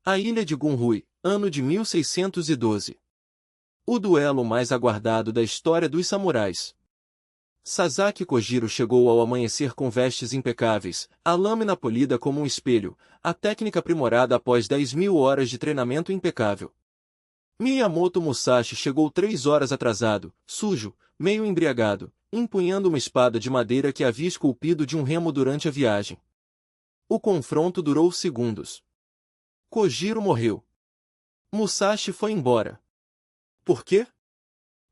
A ilha de Gunrui, ano de 1612. O duelo mais aguardado da história dos samurais. Sasaki Kojiro chegou ao amanhecer com vestes impecáveis, a lâmina polida como um espelho, a técnica aprimorada após 10.000 horas de treinamento impecável. Miyamoto Musashi chegou 3 horas atrasado, sujo, meio embriagado, empunhando uma espada de madeira que havia esculpido de um remo durante a viagem. O confronto durou segundos. Kojiro morreu. Musashi foi embora. Por quê?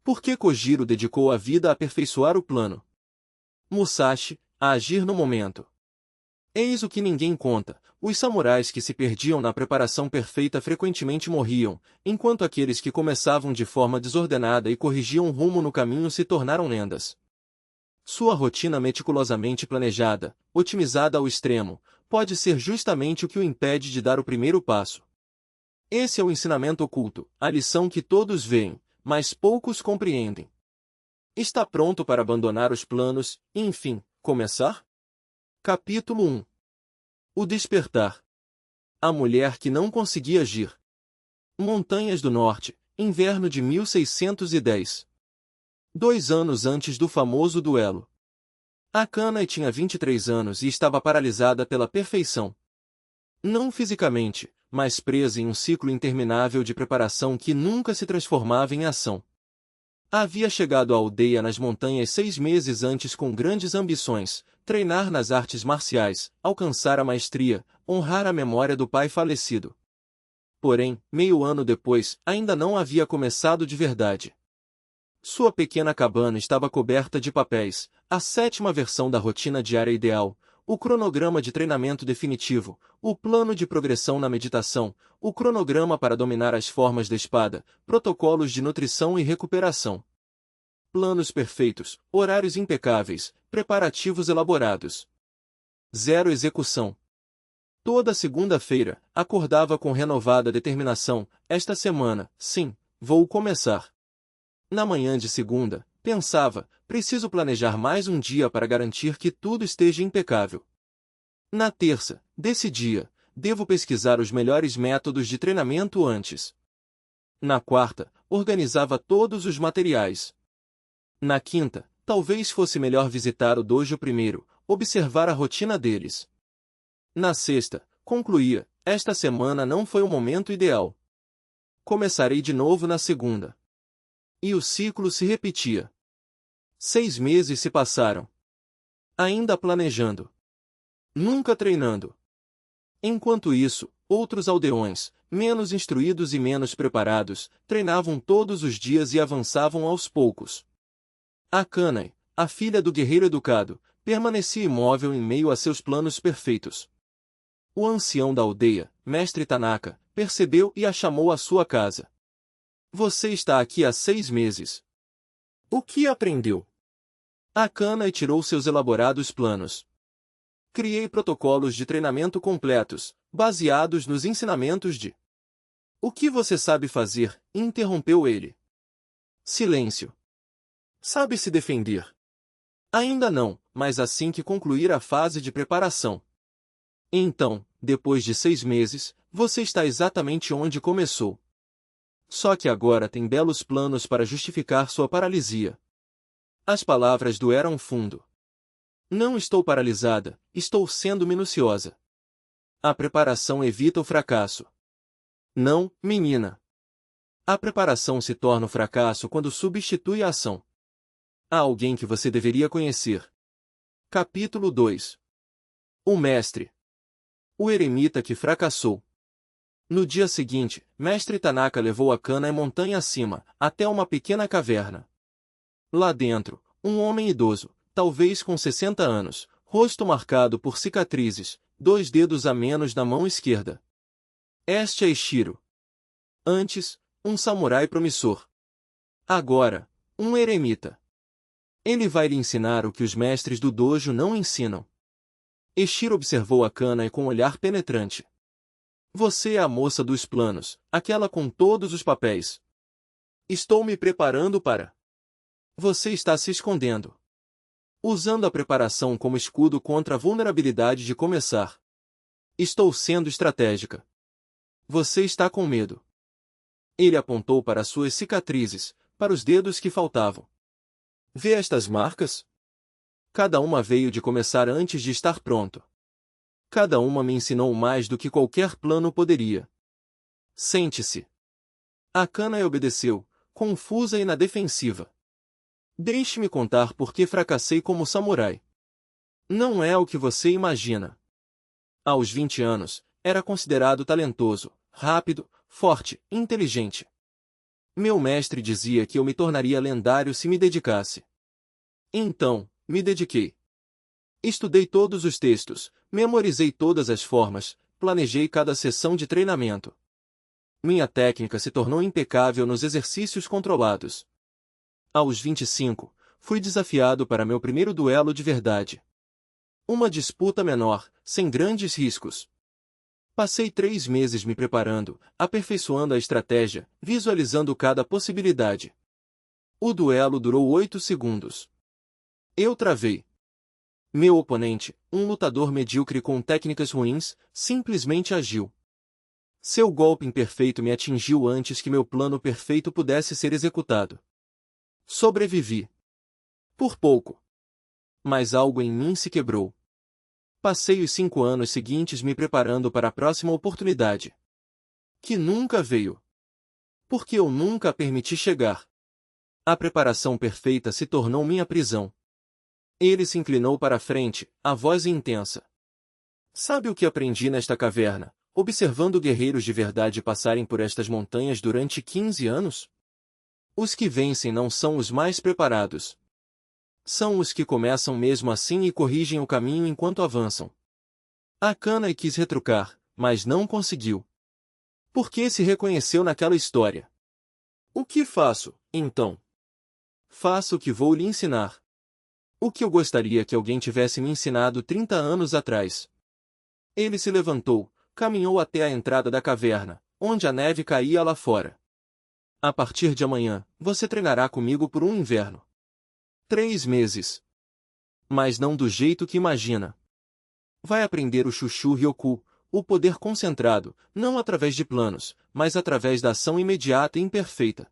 Porque Kojiro dedicou a vida a aperfeiçoar o plano. Musashi, a agir no momento. Eis o que ninguém conta: os samurais que se perdiam na preparação perfeita frequentemente morriam, enquanto aqueles que começavam de forma desordenada e corrigiam o rumo no caminho se tornaram lendas. Sua rotina meticulosamente planejada, otimizada ao extremo, pode ser justamente o que o impede de dar o primeiro passo. Esse é o ensinamento oculto, a lição que todos veem, mas poucos compreendem. Está pronto para abandonar os planos e, enfim, começar? Capítulo 1. O despertar. A mulher que não conseguia agir. Montanhas do Norte, inverno de 1610. 2 anos antes do famoso duelo. Akane tinha 23 anos e estava paralisada pela perfeição. Não fisicamente, mas presa em um ciclo interminável de preparação que nunca se transformava em ação. Havia chegado à aldeia nas montanhas 6 meses antes com grandes ambições: treinar nas artes marciais, alcançar a maestria, honrar a memória do pai falecido. Porém, meio ano depois, ainda não havia começado de verdade. Sua pequena cabana estava coberta de papéis, a 7ª versão da rotina diária ideal, o cronograma de treinamento definitivo, o plano de progressão na meditação, o cronograma para dominar as formas da espada, protocolos de nutrição e recuperação. Planos perfeitos, horários impecáveis, preparativos elaborados. Zero execução. Toda segunda-feira, acordava com renovada determinação: esta semana, sim, vou começar. Na manhã de segunda, pensava: preciso planejar mais um dia para garantir que tudo esteja impecável. Na terça, decidia: devo pesquisar os melhores métodos de treinamento antes. Na quarta, organizava todos os materiais. Na quinta, talvez fosse melhor visitar o dojo primeiro, observar a rotina deles. Na sexta, concluía: esta semana não foi o momento ideal. Começarei de novo na segunda. E o ciclo se repetia. 6 meses se passaram. Ainda planejando. Nunca treinando. Enquanto isso, outros aldeões, menos instruídos e menos preparados, treinavam todos os dias e avançavam aos poucos. Akane, a filha do guerreiro educado, permanecia imóvel em meio a seus planos perfeitos. O ancião da aldeia, mestre Tanaka, percebeu e a chamou à sua casa. Você está aqui há 6 meses. O que aprendeu? Akane tirou seus elaborados planos. Criei protocolos de treinamento completos, baseados nos ensinamentos de... O que você sabe fazer? Interrompeu ele. Silêncio. Sabe se defender? Ainda não, mas assim que concluir a fase de preparação. Então, depois de 6 meses, você está exatamente onde começou. Só que agora tem belos planos para justificar sua paralisia. As palavras doeram fundo. Não estou paralisada, estou sendo minuciosa. A preparação evita o fracasso. Não, menina. A preparação se torna o fracasso quando substitui a ação. Há alguém que você deveria conhecer. Capítulo 2. O mestre. O eremita que fracassou. No dia seguinte, mestre Tanaka levou Akane montanha acima, até uma pequena caverna. Lá dentro, um homem idoso, talvez com 60 anos, rosto marcado por cicatrizes, 2 dedos a menos na mão esquerda. Este é Ishiro. Antes, um samurai promissor. Agora, um eremita. Ele vai lhe ensinar o que os mestres do dojo não ensinam. Ishiro observou Akane com um olhar penetrante. Você é a moça dos planos, aquela com todos os papéis. Estou me preparando para... Você está se escondendo. Usando a preparação como escudo contra a vulnerabilidade de começar. Estou sendo estratégica. Você está com medo. Ele apontou para suas cicatrizes, para os dedos que faltavam. Vê estas marcas? Cada uma veio de começar antes de estar pronto. Cada uma me ensinou mais do que qualquer plano poderia. Sente-se. Akana obedeceu, confusa e na defensiva. Deixe-me contar por que fracassei como samurai. Não é o que você imagina. Aos 20 anos, era considerado talentoso, rápido, forte, inteligente. Meu mestre dizia que eu me tornaria lendário se me dedicasse. Então, me dediquei. Estudei todos os textos, memorizei todas as formas, planejei cada sessão de treinamento. Minha técnica se tornou impecável nos exercícios controlados. Aos 25, fui desafiado para meu primeiro duelo de verdade. Uma disputa menor, sem grandes riscos. Passei 3 meses me preparando, aperfeiçoando a estratégia, visualizando cada possibilidade. O duelo durou 8 segundos. Eu travei. Meu oponente, um lutador medíocre com técnicas ruins, simplesmente agiu. Seu golpe imperfeito me atingiu antes que meu plano perfeito pudesse ser executado. Sobrevivi. Por pouco. Mas algo em mim se quebrou. Passei os 5 anos seguintes me preparando para a próxima oportunidade. Que nunca veio. Porque eu nunca a permiti chegar. A preparação perfeita se tornou minha prisão. Ele se inclinou para a frente, a voz intensa. Sabe o que aprendi nesta caverna, observando guerreiros de verdade passarem por estas montanhas durante 15 anos? Os que vencem não são os mais preparados. São os que começam mesmo assim e corrigem o caminho enquanto avançam. Akana quis retrucar, mas não conseguiu. Porque se reconheceu naquela história. O que faço, então? Faço o que vou lhe ensinar. O que eu gostaria que alguém tivesse me ensinado 30 anos atrás. Ele se levantou, caminhou até a entrada da caverna, onde a neve caía lá fora. A partir de amanhã, você treinará comigo por um inverno. 3 meses. Mas não do jeito que imagina. Vai aprender o Shushu Ryoku, o poder concentrado, não através de planos, mas através da ação imediata e imperfeita.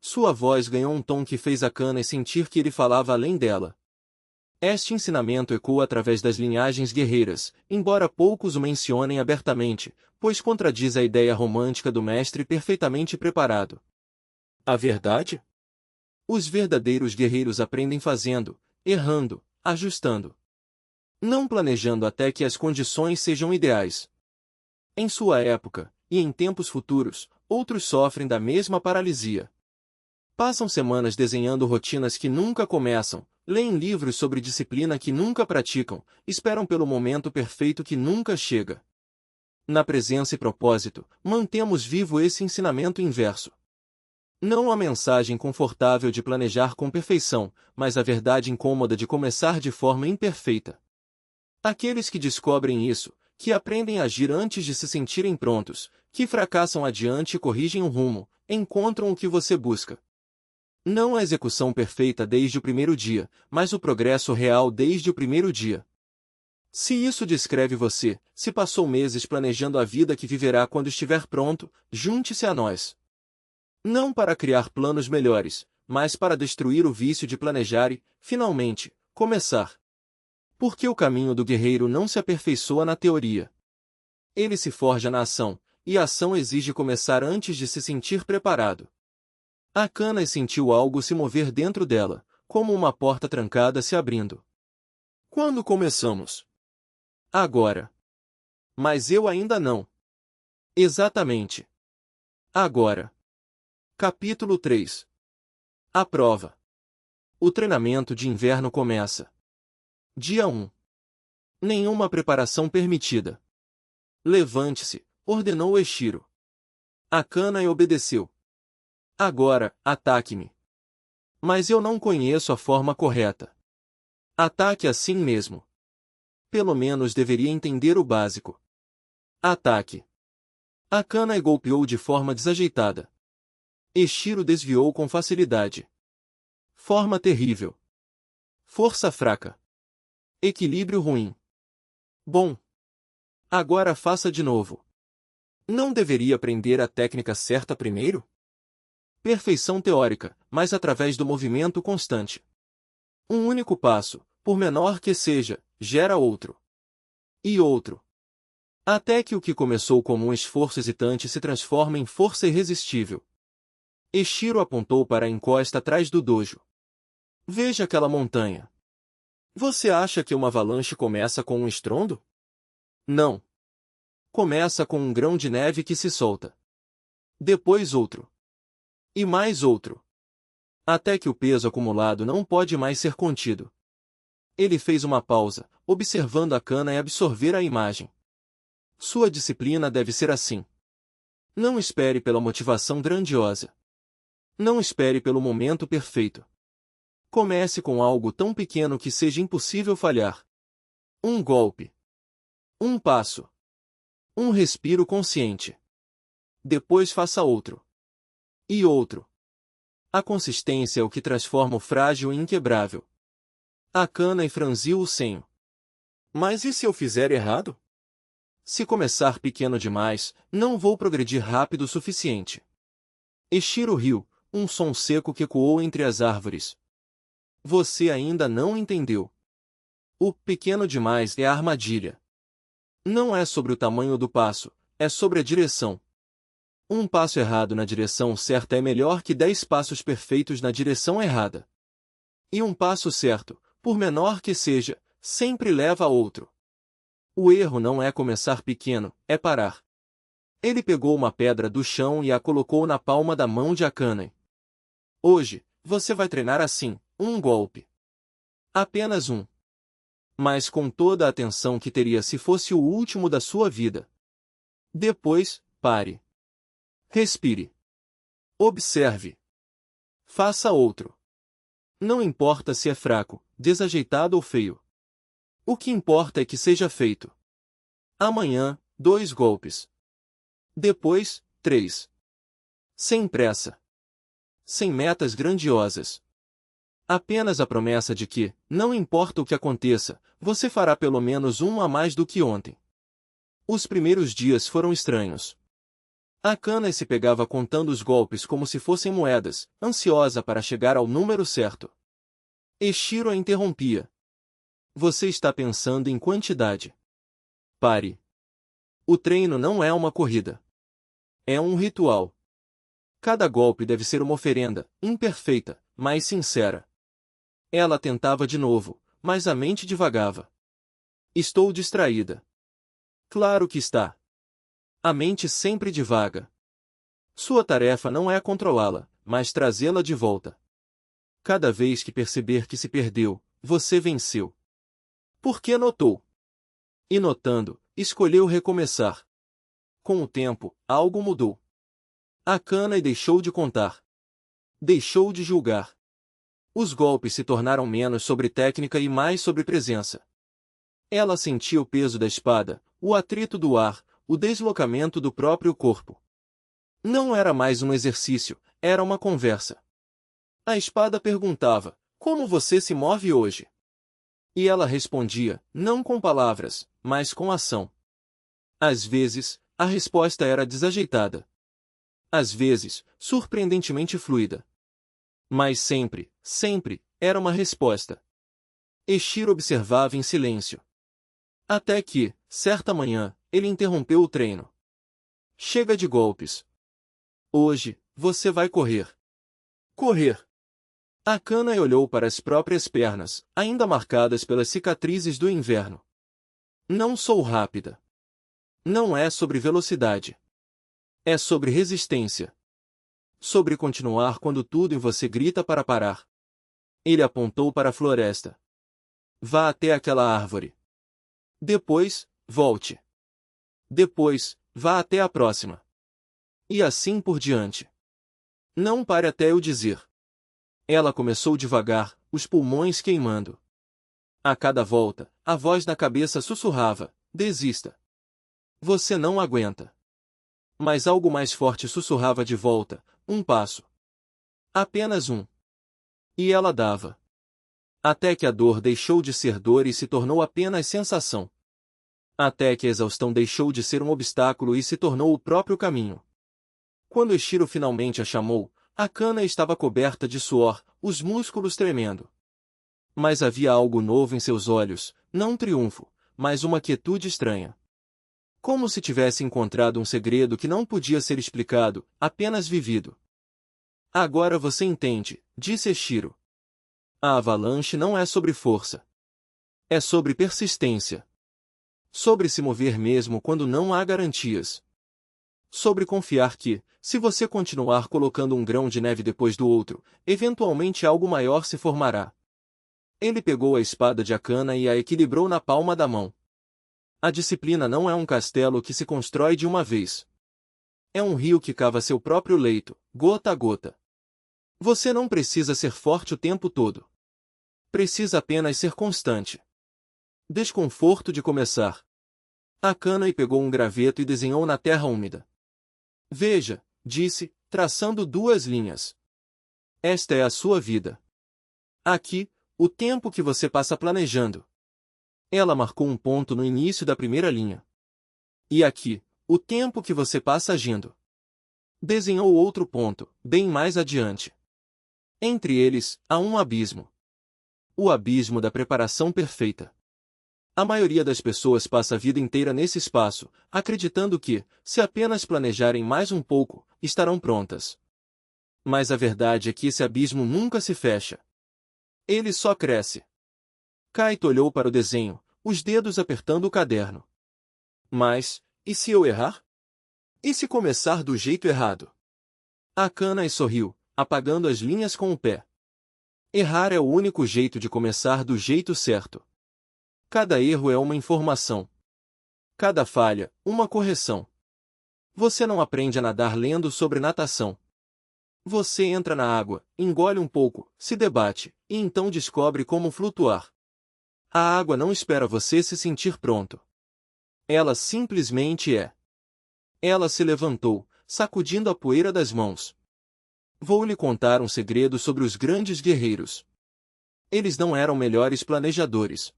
Sua voz ganhou um tom que fez Akana sentir que ele falava além dela. Este ensinamento ecoa através das linhagens guerreiras, embora poucos o mencionem abertamente, pois contradiz a ideia romântica do mestre perfeitamente preparado. A verdade? Os verdadeiros guerreiros aprendem fazendo, errando, ajustando. Não planejando até que as condições sejam ideais. Em sua época, e em tempos futuros, outros sofrem da mesma paralisia. Passam semanas desenhando rotinas que nunca começam, leem livros sobre disciplina que nunca praticam, esperam pelo momento perfeito que nunca chega. Na presença e propósito, mantemos vivo esse ensinamento inverso. Não a mensagem confortável de planejar com perfeição, mas a verdade incômoda de começar de forma imperfeita. Aqueles que descobrem isso, que aprendem a agir antes de se sentirem prontos, que fracassam adiante e corrigem o rumo, encontram o que você busca. Não a execução perfeita desde o primeiro dia, mas o progresso real desde o primeiro dia. Se isso descreve você, se passou meses planejando a vida que viverá quando estiver pronto, junte-se a nós. Não para criar planos melhores, mas para destruir o vício de planejar e, finalmente, começar. Porque o caminho do guerreiro não se aperfeiçoa na teoria. Ele se forja na ação, e a ação exige começar antes de se sentir preparado. Akana sentiu algo se mover dentro dela, como uma porta trancada se abrindo. Quando começamos? Agora. Mas eu ainda não. Exatamente. Agora. Capítulo 3. A prova. O treinamento de inverno começa. Dia 1. Nenhuma preparação permitida. Levante-se, ordenou Eshiro. Akana obedeceu. Agora, ataque-me. Mas eu não conheço a forma correta. Ataque assim mesmo. Pelo menos deveria entender o básico. Ataque. Akana golpeou de forma desajeitada. Eshiro desviou com facilidade. Forma terrível. Força fraca. Equilíbrio ruim. Bom. Agora faça de novo. Não deveria aprender a técnica certa primeiro? Perfeição teórica, mas através do movimento constante. Um único passo, por menor que seja, gera outro. E outro. Até que o que começou como um esforço hesitante se transforma em força irresistível. Eshiro apontou para a encosta atrás do dojo. Veja aquela montanha. Você acha que uma avalanche começa com um estrondo? Não. Começa com um grão de neve que se solta. Depois outro. E mais outro. Até que o peso acumulado não pode mais ser contido. Ele fez uma pausa, observando a cana e absorver a imagem. Sua disciplina deve ser assim. Não espere pela motivação grandiosa. Não espere pelo momento perfeito. Comece com algo tão pequeno que seja impossível falhar. Um golpe. Um passo. Um respiro consciente. Depois faça outro. E outro. A consistência é o que transforma o frágil em inquebrável. A cana franziu o senho. Mas e se eu fizer errado? Se começar pequeno demais, não vou progredir rápido o suficiente. Eshiro riu, um som seco que ecoou entre as árvores. Você ainda não entendeu. O pequeno demais é a armadilha. Não é sobre o tamanho do passo, é sobre a direção. Um passo errado na direção certa é melhor que 10 passos perfeitos na direção errada. E um passo certo, por menor que seja, sempre leva a outro. O erro não é começar pequeno, é parar. Ele pegou uma pedra do chão e a colocou na palma da mão de Akane. Hoje, você vai treinar assim, um golpe. Apenas um. Mas com toda a atenção que teria se fosse o último da sua vida. Depois, pare. Respire. Observe. Faça outro. Não importa se é fraco, desajeitado ou feio. O que importa é que seja feito. Amanhã, 2 golpes. Depois, 3. Sem pressa. Sem metas grandiosas. Apenas a promessa de que, não importa o que aconteça, você fará pelo menos um a mais do que ontem. Os primeiros dias foram estranhos. Akane se pegava contando os golpes como se fossem moedas, ansiosa para chegar ao número certo. Eshiro a interrompia. Você está pensando em quantidade. Pare. O treino não é uma corrida. É um ritual. Cada golpe deve ser uma oferenda, imperfeita, mas sincera. Ela tentava de novo, mas a mente divagava. Estou distraída. Claro que está. A mente sempre divaga. Sua tarefa não é controlá-la, mas trazê-la de volta. Cada vez que perceber que se perdeu, você venceu. Porque notou. E notando, escolheu recomeçar. Com o tempo, algo mudou. Akane deixou de contar. Deixou de julgar. Os golpes se tornaram menos sobre técnica e mais sobre presença. Ela sentia o peso da espada, o atrito do ar, o deslocamento do próprio corpo. Não era mais um exercício, era uma conversa. A espada perguntava, como você se move hoje? E ela respondia, não com palavras, mas com ação. Às vezes, a resposta era desajeitada. Às vezes, surpreendentemente fluida. Mas sempre, sempre, era uma resposta. Eshiro observava em silêncio. Até que, certa manhã, ele interrompeu o treino. Chega de golpes. Hoje, você vai correr. Correr. Akane olhou para as próprias pernas, ainda marcadas pelas cicatrizes do inverno. Não sou rápida. Não é sobre velocidade. É sobre resistência. Sobre continuar quando tudo em você grita para parar. Ele apontou para a floresta. Vá até aquela árvore. Depois, volte. Depois, vá até a próxima. E assim por diante. Não pare até eu dizer. Ela começou devagar, os pulmões queimando. A cada volta, a voz na cabeça sussurrava, desista. Você não aguenta. Mas algo mais forte sussurrava de volta, um passo. Apenas um. E ela dava. Até que a dor deixou de ser dor e se tornou apenas sensação. Até que a exaustão deixou de ser um obstáculo e se tornou o próprio caminho. Quando Eshiro finalmente a chamou, Akana estava coberta de suor, os músculos tremendo. Mas havia algo novo em seus olhos, não um triunfo, mas uma quietude estranha. Como se tivesse encontrado um segredo que não podia ser explicado, apenas vivido. Agora você entende, disse Eshiro. A avalanche não é sobre força. É sobre persistência. Sobre se mover mesmo quando não há garantias. Sobre confiar que, se você continuar colocando um grão de neve depois do outro, eventualmente algo maior se formará. Ele pegou a espada de Akana e a equilibrou na palma da mão. A disciplina não é um castelo que se constrói de uma vez. É um rio que cava seu próprio leito, gota a gota. Você não precisa ser forte o tempo todo. Precisa apenas ser constante. Desconforto de começar. Akana pegou um graveto e desenhou na terra úmida. Veja, disse, traçando duas linhas. Esta é a sua vida. Aqui, o tempo que você passa planejando. Ela marcou um ponto no início da primeira linha. E aqui, o tempo que você passa agindo. Desenhou outro ponto, bem mais adiante. Entre eles, há um abismo. O abismo da preparação perfeita. A maioria das pessoas passa a vida inteira nesse espaço, acreditando que, se apenas planejarem mais um pouco, estarão prontas. Mas a verdade é que esse abismo nunca se fecha. Ele só cresce. Kaito olhou para o desenho, os dedos apertando o caderno. Mas, e se eu errar? E se começar do jeito errado? Akana sorriu, apagando as linhas com o pé. Errar é o único jeito de começar do jeito certo. Cada erro é uma informação. Cada falha, uma correção. Você não aprende a nadar lendo sobre natação. Você entra na água, engole um pouco, se debate, e então descobre como flutuar. A água não espera você se sentir pronto. Ela simplesmente é. Ela se levantou, sacudindo a poeira das mãos. Vou lhe contar um segredo sobre os grandes guerreiros. Eles não eram melhores planejadores.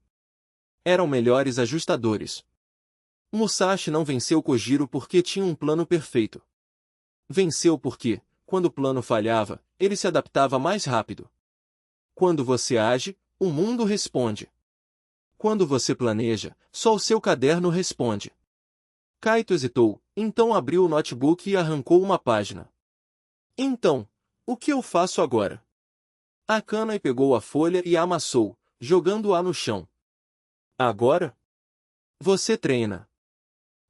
Eram melhores ajustadores. Musashi não venceu Kojiro porque tinha um plano perfeito. Venceu porque, quando o plano falhava, ele se adaptava mais rápido. Quando você age, o mundo responde. Quando você planeja, só o seu caderno responde. Kaito hesitou, então abriu o notebook e arrancou uma página. Então, o que eu faço agora? Akana pegou a folha e a amassou, jogando-a no chão. Agora? Você treina.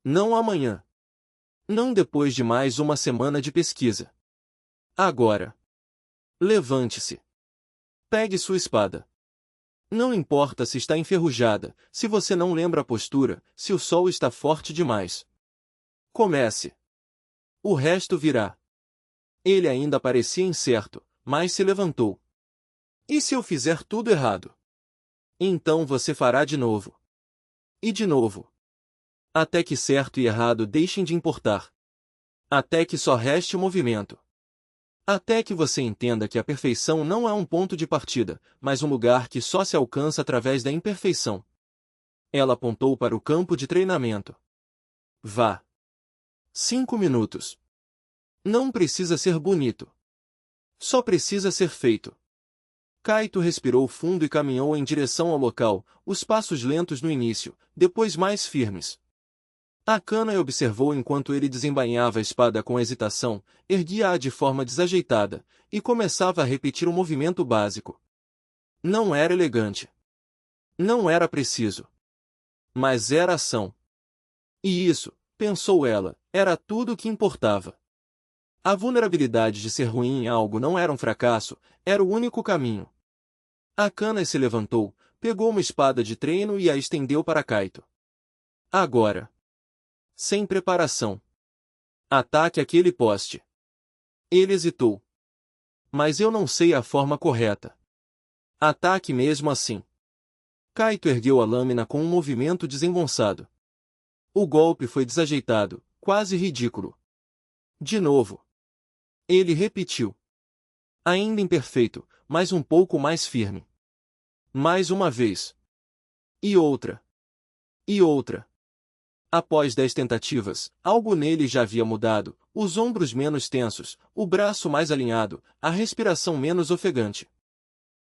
Não amanhã. Não depois de mais uma semana de pesquisa. Agora. Levante-se. Pegue sua espada. Não importa se está enferrujada, se você não lembra a postura, se o sol está forte demais. Comece. O resto virá. Ele ainda parecia incerto, mas se levantou. E se eu fizer tudo errado? Então você fará de novo. E de novo. Até que certo e errado deixem de importar. Até que só reste o movimento. Até que você entenda que a perfeição não é um ponto de partida, mas um lugar que só se alcança através da imperfeição. Ela apontou para o campo de treinamento. Vá. 5 minutos. Não precisa ser bonito. Só precisa ser feito. Kaito respirou fundo e caminhou em direção ao local, os passos lentos no início, depois mais firmes. Akana observou enquanto ele desembainhava a espada com hesitação, erguia-a de forma desajeitada, e começava a repetir o movimento básico. Não era elegante. Não era preciso. Mas era ação. E isso, pensou ela, era tudo o que importava. A vulnerabilidade de ser ruim em algo não era um fracasso, era o único caminho. Akana se levantou, pegou uma espada de treino e a estendeu para Kaito. Agora. Sem preparação. Ataque aquele poste. Ele hesitou. Mas eu não sei a forma correta. Ataque mesmo assim. Kaito ergueu a lâmina com um movimento desengonçado. O golpe foi desajeitado, quase ridículo. De novo. Ele repetiu. Ainda imperfeito, mas um pouco mais firme. Mais uma vez. E outra. E outra. Após 10 tentativas, algo nele já havia mudado, os ombros menos tensos, o braço mais alinhado, a respiração menos ofegante.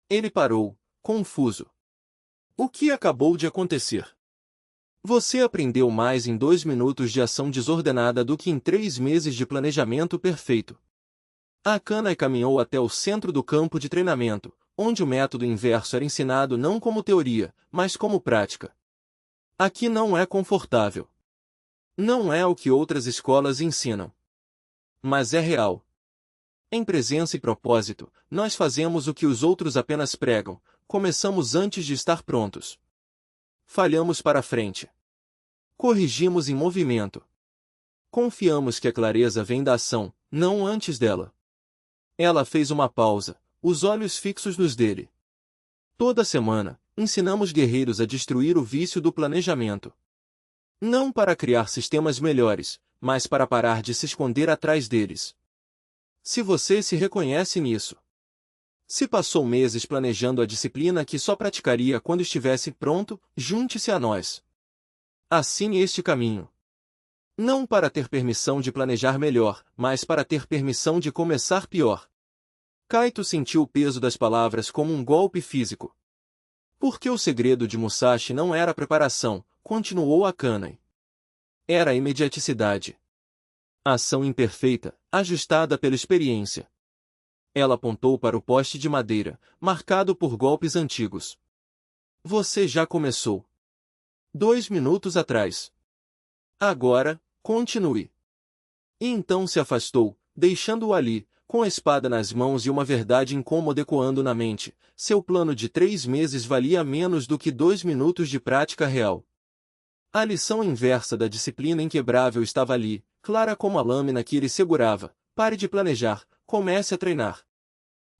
Ele parou, confuso. O que acabou de acontecer? Você aprendeu mais em 2 minutos de ação desordenada do que em 3 meses de planejamento perfeito. Akane caminhou até o centro do campo de treinamento, onde o método inverso era ensinado não como teoria, mas como prática. Aqui não é confortável. Não é o que outras escolas ensinam. Mas é real. Em presença e propósito, nós fazemos o que os outros apenas pregam, começamos antes de estar prontos. Falhamos para frente. Corrigimos em movimento. Confiamos que a clareza vem da ação, não antes dela. Ela fez uma pausa, os olhos fixos nos dele. Toda semana, ensinamos guerreiros a destruir o vício do planejamento. Não para criar sistemas melhores, mas para parar de se esconder atrás deles. Se você se reconhece nisso. Se passou meses planejando a disciplina que só praticaria quando estivesse pronto, junte-se a nós. Assine este caminho. Não para ter permissão de planejar melhor, mas para ter permissão de começar pior. Kaito sentiu o peso das palavras como um golpe físico. Porque o segredo de Musashi não era a preparação, continuou Akane. Era a imediaticidade. Ação imperfeita, ajustada pela experiência. Ela apontou para o poste de madeira, marcado por golpes antigos. Você já começou. 2 minutos atrás. Agora, continue. E então se afastou, deixando-o ali, com a espada nas mãos e uma verdade incômoda ecoando na mente. Seu plano de 3 meses valia menos do que 2 minutos de prática real. A lição inversa da disciplina inquebrável estava ali, clara como a lâmina que ele segurava. Pare de planejar, comece a treinar.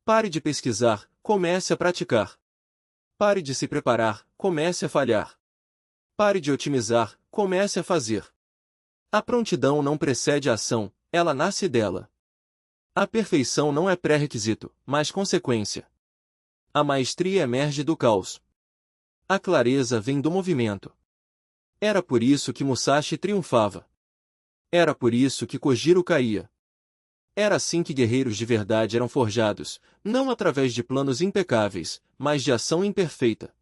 Pare de pesquisar, comece a praticar. Pare de se preparar, comece a falhar. Pare de otimizar, comece a fazer. A prontidão não precede a ação, ela nasce dela. A perfeição não é pré-requisito, mas consequência. A maestria emerge do caos. A clareza vem do movimento. Era por isso que Musashi triunfava. Era por isso que Kojiro caía. Era assim que guerreiros de verdade eram forjados, não através de planos impecáveis, mas de ação imperfeita.